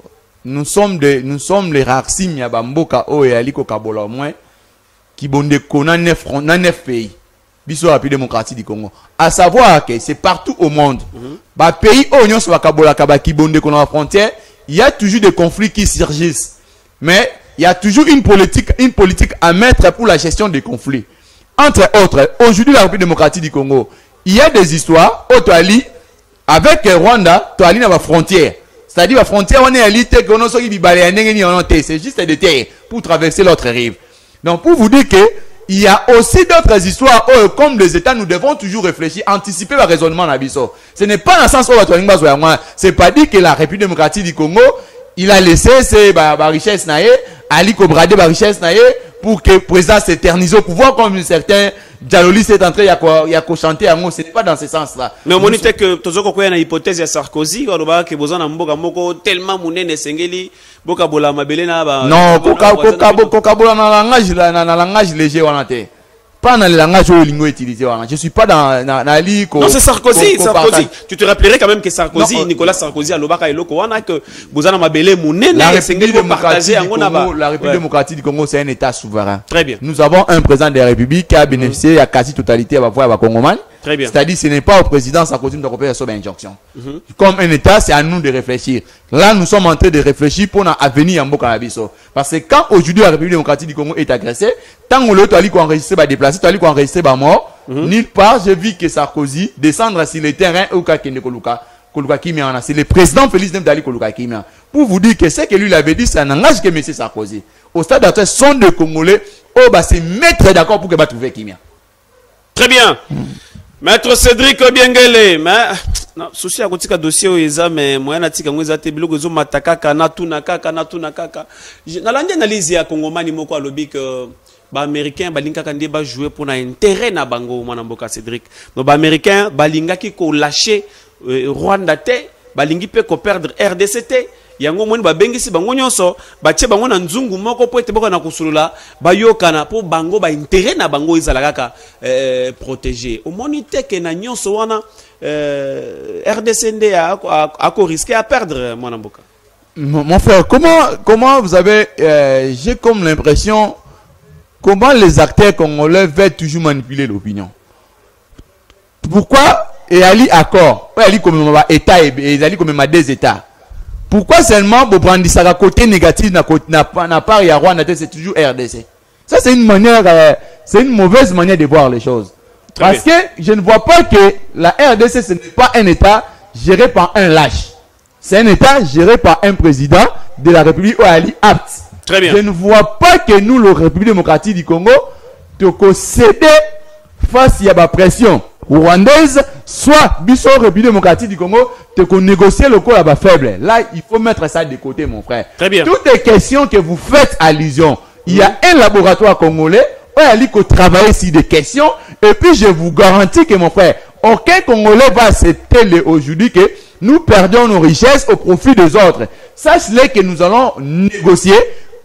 nous sommes les racismes ya ba mboka o ya liko kabola au moins qui bondeko na 9 pays. Biso République démocratique du Congo. À savoir que c'est partout au monde. Ba pays o nyon so kabola kaba ki bondeko na frontière, il y a toujours des conflits qui surgissent. Mais il y a toujours une politique à mettre pour la gestion des conflits. Entre autres, aujourd'hui, la République démocratique du Congo, il y a des histoires au Toali, avec Rwanda, Toali n'a pas frontière. C'est-à-dire, la frontière, on est à l'île, c'est juste des terres pour traverser l'autre rive. Donc, pour vous dire que il y a aussi d'autres histoires où, comme les États, nous devons toujours réfléchir, anticiper le raisonnement d'Abisso. Ce n'est pas dans le sens où c'est pas dit que la République démocratique du Congo, il a laissé ses richesses naïe, Ali Kobrade richesse naïe, pour que le président s'éternise au pouvoir comme certains Djaloli s'est entré, il y a qu'à chanter à moi, ce n'est pas dans ce sens-là. Mais on dit que toujours qu'on a une hypothèse de Sarkozy, quand on a que besoin d'un mboka moko tellement mouné ne sengeli, boka bola mabele na ba. Non, koka bola na langage léger on a été. Pas dans le langage où il utilisé. Je suis pas dans non, c'est Sarkozy. Sarkozy. Tu te rappellerais quand même que Sarkozy, non, Nicolas Sarkozy, à l'Obaka et Loko, on a que Bozana Mabele Mouné, la République démocratique du Congo, c'est un État souverain. Très bien. Nous avons un président de la République qui a bénéficié à quasi-totalité à la voix Congoman. Très bien. C'est-à-dire, ce n'est pas au président Sarkozy de repérer sur l'injonction. Comme un État, c'est à nous de réfléchir. Là, nous sommes en train de réfléchir pour l'avenir en Bokanabiso. Parce que quand aujourd'hui la République démocratique du Congo est agressée, tant qu'on l'a enregistré, déplacé, tu as enregistré, mort, nulle part, j'ai vu que Sarkozy descendre sur le terrain au Kakene Koluka. C'est le président Félix Ndali Koluka Kimia. Pour vous dire que ce que lui avait dit, ça n'engage que M. Sarkozy. Au stade d'acteur, sont de Congolais, se mettre d'accord pour que va trouver Kimia. Très bien. Maître Cédric Obiengele, mais non, souci à côté dossier au examen, mais moi na tika ngweza te biloko zo mataka kana tuna kaka. Na landi analyse ya Congomani moko alobi que ba américain balinga kande ba jouer pour na intérêt na bango mwana mboka Cédric. Donc ba américain balinga ki ko lâcher Rwanda te, balingi pe ko perdre RDC. Yango moni ba bengisi bango nyonso ba tie bango na nzungu moko po ete boko na kusulula ba yokana po bango ba intérêt na bango izala kaka protéger au moni te ke na nyonso wana RDC ndé a ko risquer à perdre mon mboka. Mon frère, comment vous avez j'ai comme l'impression comment les acteurs congolais veulent toujours manipuler l'opinion. Pourquoi et ali accord, ali comme état et ali comme des états. Pourquoi seulement vous prenez ça côté négatif n'a pas y a Rwanda, c'est toujours RDC. Ça c'est une manière, c'est une mauvaise manière de voir les choses. Parce que je ne vois pas que la RDC ce n'est pas un État géré par un lâche. C'est un État géré par un président de la République Ali apte. Très bien. Je ne vois pas que nous, la République démocratique du Congo, de céder face à la pression rwandaise, soit biso République démocratique du Congo, de négocier le corps faible. Là, il faut mettre ça de côté, mon frère. Très bien. Toutes les questions que vous faites allusion, il y a un laboratoire congolais, où il faut travailler sur des questions, et puis je vous garantis que, mon frère, aucun Congolais va accepter aujourd'hui que nous perdons nos richesses au profit des autres. Sachez que nous allons négocier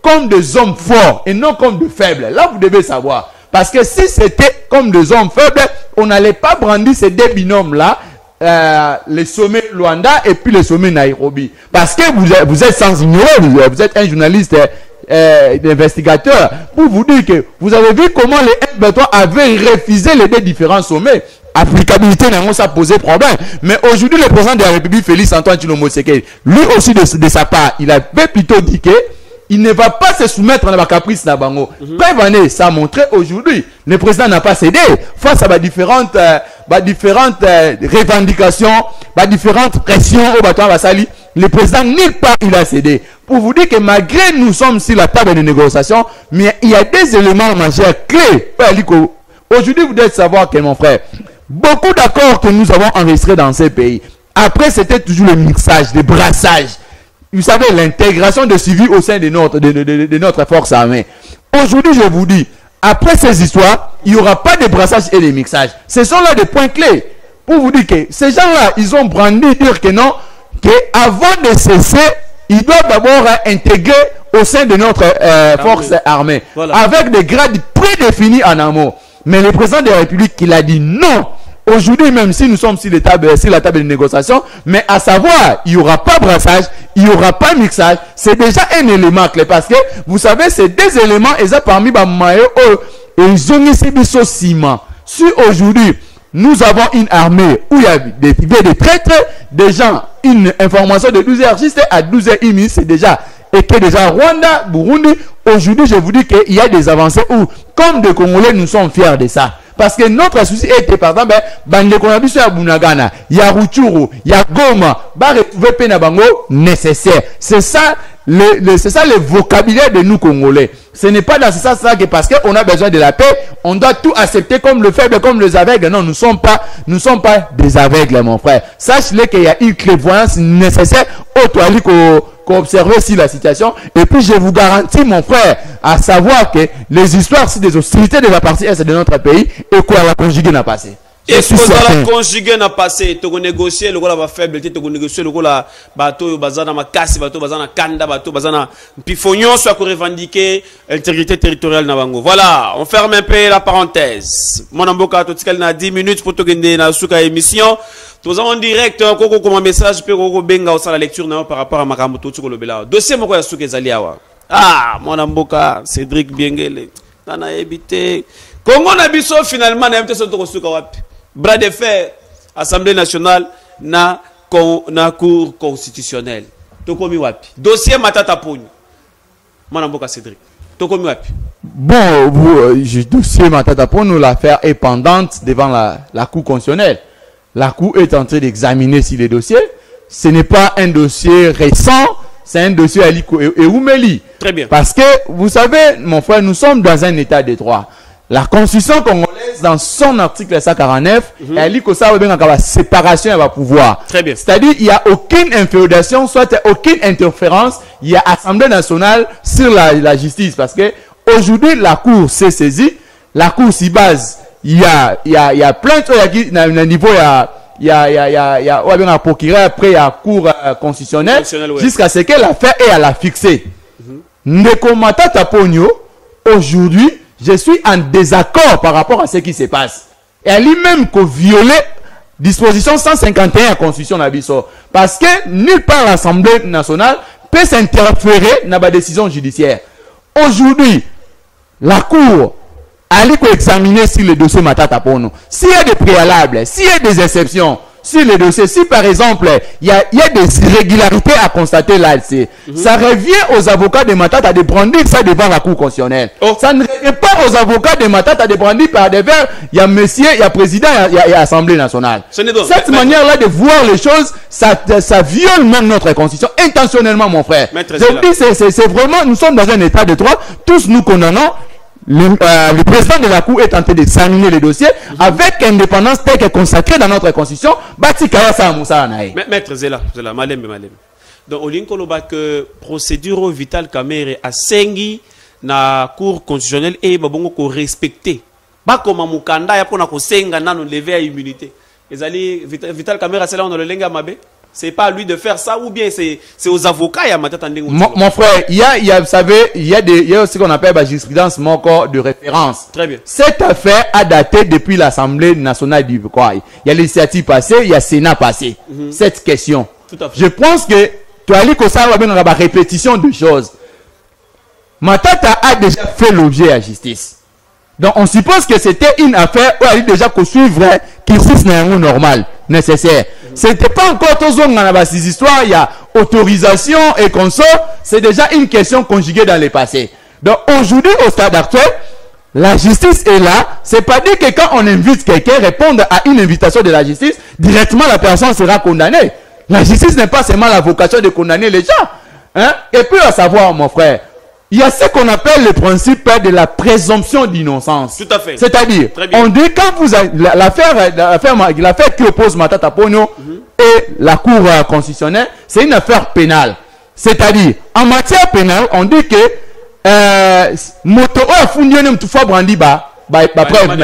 comme des hommes forts et non comme des faibles. Là, vous devez savoir. Parce que si c'était comme des hommes faibles, on n'allait pas brandir ces deux binômes-là, le sommet Luanda et puis le sommet Nairobi. Parce que vous êtes sans ignorer, vous êtes un journaliste investigateur, pour vous dire que vous avez vu comment les M23 avaient refusé les deux différents sommets. Applicabilité n'a pas posé problème. Mais aujourd'hui, le président de la République, Félix Antoine Tshilombo Tshekedi, lui aussi de sa part, il avait plutôt dit que il ne va pas se soumettre à la caprice de Bango. Preuve, ça a montré aujourd'hui. Le président n'a pas cédé face à différentes revendications, différentes pressions au bâton Vassali. Le président nulle part il a cédé. Pour vous dire que malgré nous sommes sur la table de négociation, mais il y a des éléments majeurs clés. Aujourd'hui, vous devez savoir que mon frère, beaucoup d'accords que nous avons enregistrés dans ces pays, après c'était toujours le mixage, le brassage. Vous savez, l'intégration de civils au sein de notre force armée. Aujourd'hui, je vous dis, après ces histoires, il n'y aura pas de brassage et de mixage. Ce sont là des points clés. Pour vous dire que ces gens-là, ils ont brandi dire que non, qu'avant de cesser, ils doivent d'abord intégrer au sein de notre force armée. Voilà. Avec des grades prédéfinis en amont. Mais le président de la République, il a dit non. Aujourd'hui, même si nous sommes sur la table de négociation, mais à savoir, il n'y aura pas brassage, il n'y aura pas mixage, c'est déjà un élément clé. Parce que, vous savez, ces deux éléments, ils ont parmi les maillots, ils ont mis ces ciment. Si aujourd'hui, nous avons une armée où il y a des traîtres, des gens, une information de 12h, juste à 12h30, c'est déjà et que déjà Rwanda, Burundi, aujourd'hui, je vous dis qu'il y a des avancées où, comme des Congolais, nous sommes fiers de ça. Parce que notre souci était, par exemple, Bande Konabiso ya Bunagana, ya Ruchuru, ya Goma, ba retrouver Penabango nécessaire. C'est ça, c'est ça le vocabulaire de nous Congolais. Ce n'est pas dans ce sens-là que parce qu'on a besoin de la paix, on doit tout accepter comme le faible, comme les aveugles. Non, nous ne sommes pas des aveugles, mon frère. Sache-le qu'il y a une clairvoyance nécessaire au toile qu'observer si la situation. Et puis, je vous garantis, mon frère, à savoir que les histoires, si des hostilités de la partie est de notre pays, et quoi la conjuguée n'a passé. Et ce que la conjuguée n'a passé, tu as négocié le rôle de faiblesse, tu as négocié le rôle de bateau, bazana makasi, bateau, bazana kanda, bateau, bazana pifognon, soit qu'on revendiquer l'intégrité territoriale Nabango. Voilà, on ferme un peu la parenthèse. Mon amboka, tout ce qu'elle a 10 minutes pour te gagner dans la émission. Nous avons en direct, comme un message, pour benga au la lecture par rapport à Makamoto, tout le bela. Dossier, mon frère, souke zaliawa. Ah, mon amboka, Cédric Biengele, nana évité. Congo Nabiso, finalement, n'a pas été souke wapi. Bras de fer, Assemblée nationale, na cour constitutionnelle. Tokomi wapi. Dossier Matata Pogno. Manamboka Cédric. Tokomi wapi. Bon, dossier Matata Pogno, l'affaire est pendante devant la cour constitutionnelle. La cour est en train d'examiner si les dossiers. Ce n'est pas un dossier récent, c'est un dossier Aliko et Oumeli. Très bien. Parce que, vous savez, mon frère, nous sommes dans un état de droit. La constitution congolaise, dans son article 149, elle dit que ça va bien avoir séparation et pouvoir. Très bien. C'est-à-dire qu'il n'y a aucune inféodation, soit aucune interférence, il y a Assemblée nationale sur la justice. Parce que aujourd'hui, la Cour s'est saisie, la Cour s'y base. Il y a plein de choses qui, à un niveau, il y a un procureur, après il y a un cours constitutionnel, ouais. Jusqu'à ce que l'affaire est à la fixer. Ndeko Matata Pogno, aujourd'hui, je suis en désaccord par rapport à ce qui se passe. Et elle dit même qu'on violait disposition 151 de la Constitution d'Abisso. Parce que nulle part l'Assemblée nationale peut s'interférer dans la décision judiciaire. Aujourd'hui, la Cour a examiner si le dossier Matata Pogno. S'il y a des préalables, s'il y a des exceptions, si le dossier, si par exemple, il y a des irrégularités à constater là, ça revient aux avocats de Matata de brandir ça devant la Cour constitutionnelle. Oh. Ça ne revient pas aux avocats de Matata de brandir par devers, il y a monsieur, il y a président, il y a Assemblée nationale. Cette manière-là de voir les choses, ça viole même notre constitution, intentionnellement, mon frère. Je dis, c'est vraiment, nous sommes dans un état de droit, tous nous condamnons. Le président de la Cour est en train d'examiner les dossiers avec indépendance telle que consacrée dans notre constitution. Maître Zela, malem. Donc, au lieu que procédure vitale Kamere a sengi na Cour constitutionnelle et babongo ko respecter. Pas comme Mukanda ya pona ko senga nano lever à immunité. Ezali Vital Kamere c'est là on le lenga mabe. C'est pas à lui de faire ça ou bien c'est aux avocats à Matata Ndenge. Mon frère, il y a, vous savez, il y a ce qu'on appelle la jurisprudence mon corps de référence. Très bien. Cette affaire a daté depuis l'Assemblée nationale du quoi. Il y a l'initiative passée, il y a Sénat passé. Cette question. Tout à fait. Je pense que tu as dit que ça va bien dans la répétition de choses. Matata a déjà fait l'objet à justice. Donc on suppose que c'était une affaire où elle a déjà poursuivre qui est normal, nécessaire. C'était pas encore tout dans ces histoires, il y a autorisation et consort, c'est déjà une question conjuguée dans le passé. Donc aujourd'hui, au stade actuel, la justice est là. C'est pas dire que quand on invite quelqu'un à répondre à une invitation de la justice, directement la personne sera condamnée. La justice n'est pas seulement la vocation de condamner les gens. Hein? Et puis à savoir, mon frère, il y a ce qu'on appelle le principe de la présomption d'innocence. Tout à fait. C'est-à-dire, on dit quand vous avez l'affaire qui oppose Matata Pogno et la Cour constitutionnelle, c'est une affaire pénale. C'est-à-dire, en matière pénale, on dit que moto a fondé une fois brandi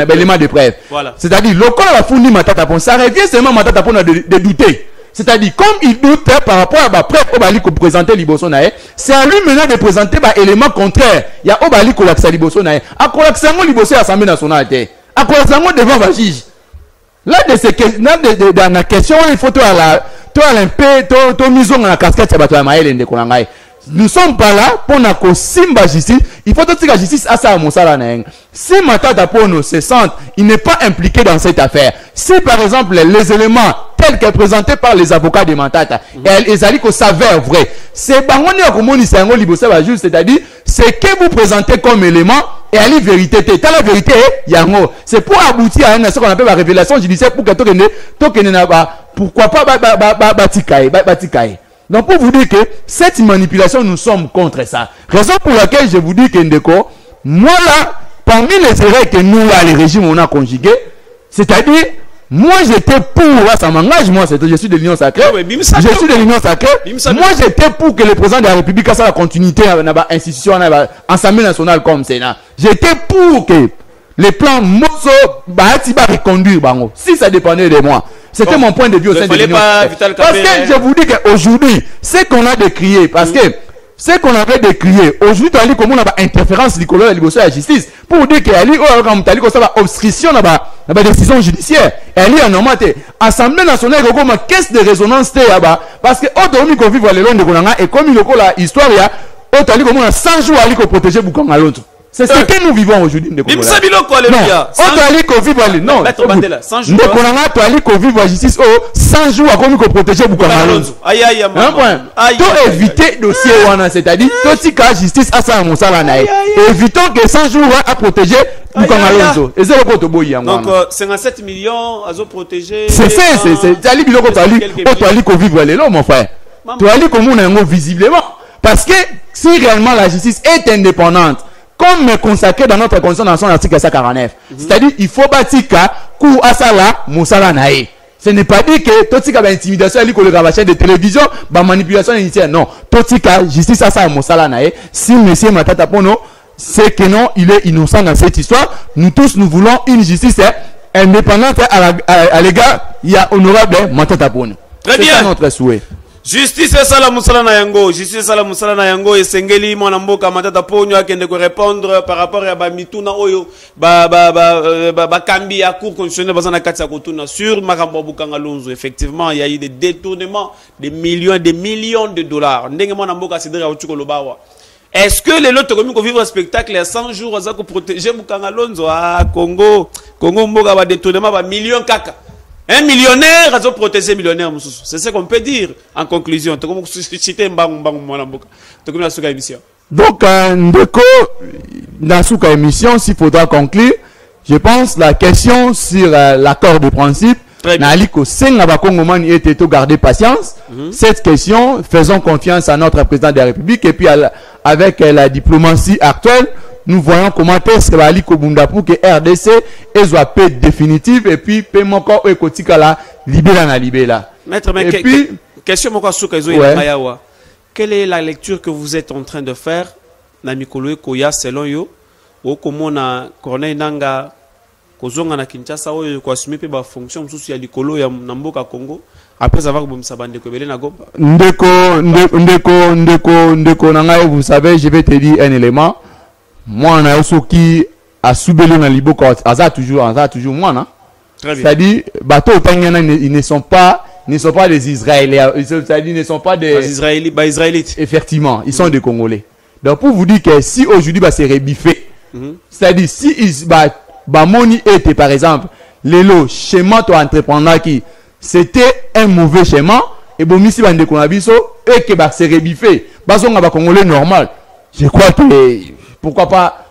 l'élément de preuve. Voilà. C'est-à-dire, le corps a fondé Matata Pogno, ça revient seulement Matata Pogno de douter. C'est-à-dire, comme il doute par rapport à la preuve Obali qu'on présenter Liboso Nae, c'est à lui maintenant de présenter un élément contraire. Il y a Obali qu'on l'accès Liboso Nae. À quoi l'accès Liboso à l'Assemblée nationale? À quoi l'accès devant la juge? Là, dans la question, il faut toi mise en la casquette, nous ne sommes pas là pour que Simba justice. Il faut que la justice à ça si Matata Pogno se sent, il n'est pas impliqué dans cette affaire. Si par exemple les éléments telle qu'elle est présentée par les avocats de Matata. Et elle s'avère vrai. C'est Bangoni à Komoni Sango Libosa juste, c'est-à-dire, c'est que vous présentez comme élément et elle est vérité. T'as la vérité, Yango. C'est pour aboutir à ce qu'on appelle la révélation judiciaire pour que pourquoi pas Batikaï. Donc pour vous dire que cette manipulation, nous sommes contre ça. Raison pour laquelle je vous dis que Ndeko, moi là, parmi les erreurs que nous là, les régimes, on a conjugué, c'est-à-dire, moi j'étais pour, ça m'engage, moi, je suis de l'Union Sacrée. Je suis de l'Union Sacrée. Moi j'étais pour que le président de la République fasse la continuité dans l'institution, dans l'Assemblée nationale comme Sénat. J'étais pour que les plans Mozo, Bahatiba reconduire, Bango. Si ça dépendait de moi. C'était mon point de vue au sein de l'Union Sacrée. Parce que je vous dis qu'aujourd'hui, ce qu'on a décrié, parce que ce qu'on avait décrié, aujourd'hui, tu as dit comment on a une interférence de la justice. Pour dire qu'il y a une obstruction dans la décision judiciaire. Elle est en normalité. Assemblée nationale, il y a une caisse de résonance. Parce que, autant qu'on vit le long de Konanga, et comme il y a l'histoire, autant qu'on a 100 jours à protéger Bukanga l'autre. C'est ce que nous vivons aujourd'hui. Non, on non, 100 jours. Tu as dit qu'on vit la justice 100 jours à protéger Bukanga l'autre. Aïe, aïe, aïe. Pour éviter le dossier, c'est-à-dire, tout la justice à ça, évitons que 100 jours à protéger Bukanga l'autre. Et c'est le côté boy. Donc, 57 millions à protéger. C'est ça, c'est Ali Biloko, tu as dit qu'on vit l'homme, mon frère. Tu as dit qu'on a visiblement. Parce que si réellement la justice est indépendante, comme consacré dans notre constitution dans son article 149. C'est-à-dire, il faut bâtir kou asala musala nae. Ce n'est pas dit que totika ba intimidation ali ko le chaîne de télévision, ba manipulation initiale. Non, totika justice asala musala nae. Si monsieur Matata Pono, c'est que non, il est innocent dans cette histoire. Nous tous, nous voulons une justice indépendante à l'égard, il y a honorable Matata Pono. Très bien. C'est notre souhait. Justice sala musala na yango, justice sala musala na yango et sengeli mwana mboka Matata Ponyo akende ko répondre par rapport à ba mituna oyo ba kambi ya cour constitutionnelle bazana kati ya kotuna sur makambo Bukanga Lonzo. Effectivement, il y a eu des détournements de millions de dollars. Ndenge mwana mboka Cédric Aoutuko Lobawa. Est-ce que les autres communes qui vivent un spectacle à 100 jours za ko protéger Bukanga Lonzo à Congo mboka ba détournement ba millions kaka. Un millionnaire a protégé millionnaire. C'est ce qu'on peut dire en conclusion. Donc, dans cette émission, s'il faudra conclure, je pense la question sur l'accord de principe, garder patience. Cette question, faisons confiance à notre président de la République et puis avec la diplomatie actuelle, nous voyons comment est-ce que Ali Kobunda pour que RDC soit paix définitive et puis paiement encore écotique là libéra. Maître, mais et puis question moko soukazo Mayawa. Quelle est la lecture que vous êtes en train de faire na mikolo koya selon yo o komona Corneille Nanga kozonga na Kinshasa oyo ko assumer pe ba fonction mususu ya likolo ya mboka Congo après avoir bomisa bande ko belé na Goma. Ndeko nanga, vous savez, je vais te dire un élément. Moi, on a aussi qui a soubelé dans les bocaux, ça toujours moi, non? C'est-à-dire, bateau, ils ne sont pas des Israéliens, c'est-à-dire, ils ne sont pas des Israélites. Effectivement, ils sont des Congolais. Donc, pour vous dire que si aujourd'hui, c'est rebiffé, c'est-à-dire, si Moni était, par exemple, les lots, schéma, toi, entrepreneur qui, c'était un mauvais schéma, et bon, ici, et que c'est rebiffé, on a Congolais normal. Je crois que, pourquoi pas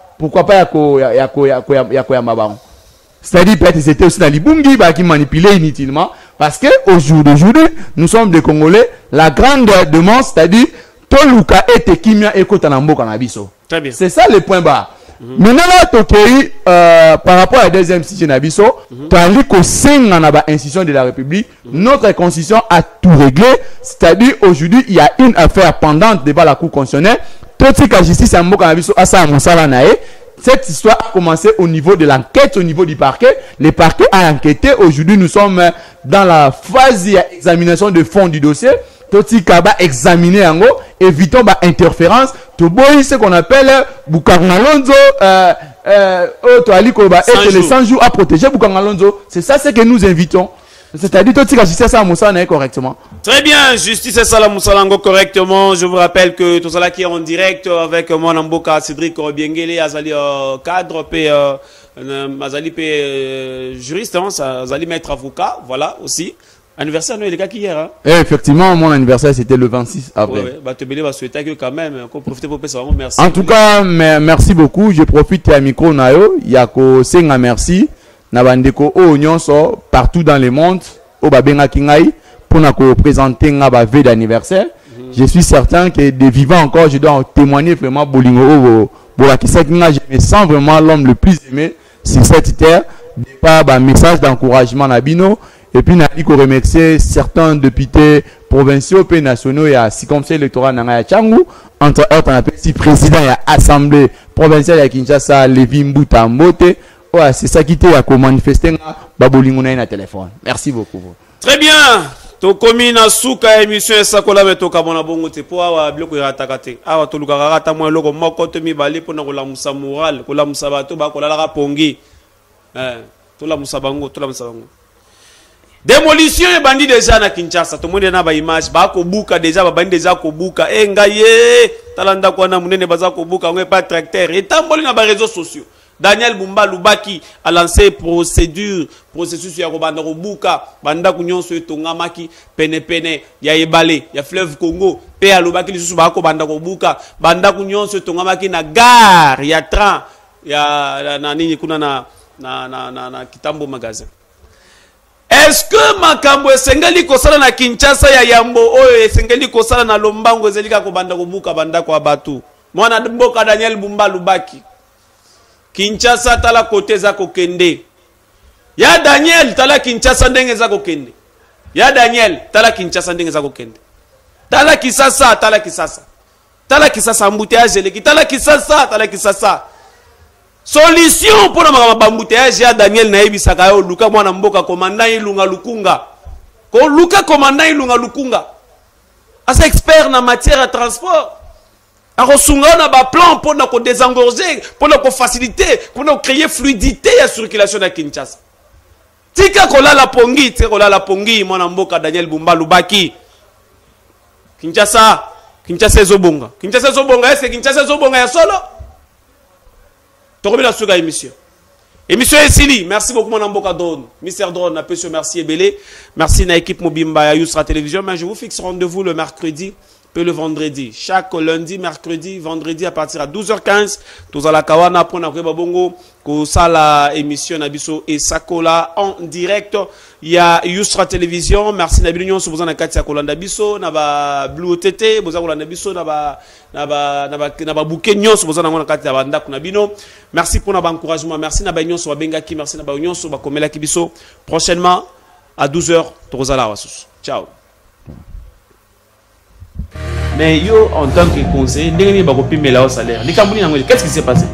c'est-à-dire peut-être c'était aussi dans l'Ibungi qui manipulait inutilement parce que au jour d'aujourd'hui nous sommes des Congolais, la grande demande c'est-à-dire Toluka et Tekimia et Kotanambo Kanabiso. Très bien. C'est ça le point bas. Maintenant par rapport à la deuxième institution Nabiso, tandis qu'au sein de l'institution de la République, notre constitution a tout réglé, c'est-à-dire aujourd'hui il y a une affaire pendante devant la Cour constitutionnelle. Cette histoire a commencé au niveau de l'enquête, au niveau du parquet. Le parquet a enquêté. Aujourd'hui, nous sommes dans la phase d'examination de fond du dossier. Toti Kaba examiner en gros, évitons interférence. Tout boy, ce qu'on appelle Bukanga Lonzo, et les 100 jours à protéger Bukanga Lonzo. C'est ça ce que nous invitons. C'est-à-dire que justice à Moussa correctement. Très bien, justice à Moussa correctement. Je vous rappelle que tout cela qui est en direct avec mon amboka Cédric Biengele, Azali cadre, Azali juriste, Azali maître avocat, voilà aussi. Anniversaire, non, il est gars qui hier. Hein? Et effectivement, mon anniversaire c'était le 26 avril. Ouais, bah, te béné, va souhaiter que quand même, qu'on profite pour ça. Merci. En tout cas, merci beaucoup. Je profite à micro nayo. Yako senga merci. Nabandeko o nyonso partout dans le monde. O babenga kingai pour na ko présenter nga ba veille d'anniversaire. Je suis certain que de vivant encore, je dois témoigner vraiment bolingo bolakisa kinga. Je me sens vraiment l'homme le plus aimé sur cette terre. Pas un message d'encouragement à Bino. Et puis, nous avons remercié certains députés provinciaux et nationaux et à circonscription électorale Nangaya Tchangou. Entre autres, on appelle ici président et assemblée provinciale à Kinshasa, Lévi Mbuta Mbote. Ouais, c'est ça qui était à manifester Babolingona na téléphone. Merci beaucoup. Très bien. To komina suka émission esakola metoka bona bongo te po awa biloko irataka te awa to lukaka kata mwa loko moko to mibale pona kolamusa moral kolamusa bato bakolala pongi tolamusa bango. Démolition et bandit déjà na Kinshasa. Tout le monde na ba image. Ba ko buka déjà ba bandit déjà ko buka. Ngaye talanda ko na munene baza ko buka on pas tracteur. Et tamboli na ba réseaux sociaux. Daniel Bumba Lubaki a lancé processus ya ko banda ko buka banda ko nyonso etongamaki pene ya ebale ya fleuve Congo pe ya Lubaki lisusu ba ko banda ko buka banda ko nyonso etongamaki na gare ya train ya na nini kuna na Kitambo magasin. Est-ce que makambo esengeli kosala na Kinshasa ya yambo oyo esengeli kosala na Lombango ezelika ko banda ko buka banda ko abatu mwana mboka Daniel Bumba Lubaki Kinshasa tala kote za kokende ya Daniel tala Kinshasa ndenge za kokende ya Daniel tala Kinshasa ndenge za kokende tala Kisasa embouteillage leki tala Kisasa solution pour na bambouteillage ya Daniel na ebisaka yo luka mwana mboka commandant Ilunga Lukunga ko luka commandant Ilunga Lukunga asa expert na matière de transport akosunga na ba plan pour na ko désengorger pour na ko faciliter pour na créer fluidité ya circulation na Kinshasa tika kolala pongi mwana mboka Daniel Bumba Lubaki Kinshasa ezobonga est-ce Kinshasa ezobonga ya solo la suga émission est Sili. Merci beaucoup mon amboka Drone. Mr Drone, apprécié, merci Ebele. Merci na équipe Mobimba ya Yousra Télévision. Mais je vous fixe rendez-vous le mercredi puis le vendredi. Chaque lundi, mercredi, vendredi à partir à 12h15. Tous à la Kawana pour na bongo ko sala émission Nabiso et Sakola en direct. Il y a Yousra Télévision. Merci Nabi Union sur besoin de Katia Kolanda Biso, na ba Blue OTT, besoin Kolanda Biso, na ba bouquet Nyon sur besoin de Katia Banda Kunabino. Merci pour notre encouragement. Merci na ba Union sur Bengaki, merci na ba Union sur ba Komela Kibiso. Prochainement à 12h, Torozala Wasus. Ciao. Mais yo, en tant que conseiller, qu'est-ce qui s'est passé?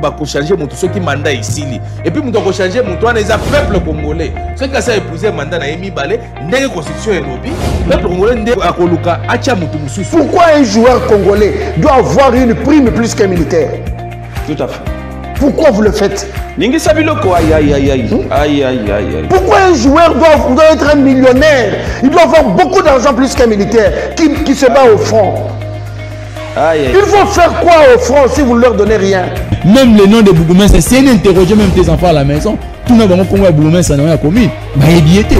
Va changer mon tout ce qui manda ici. Et puis, on changer mon toit, les peuple congolais. Ce qui a épousé mandat na Emi Balé, n'est constitution et lobby. Peuple congolais n'est pas Koluka, Acha Moutoumoussou. Pourquoi un joueur congolais doit avoir une prime plus qu'un militaire? Tout à fait. Pourquoi vous le faites? Pourquoi un joueur doit être un millionnaire? Il doit avoir beaucoup d'argent plus qu'un militaire qui se bat au front. Il faut faire quoi au front si vous ne leur donnez rien? Même le nom de Bougoumès, si on interroge même tes enfants à la maison, tout le monde va Bougoumès, ça n'a rien commis. Bah, il y était.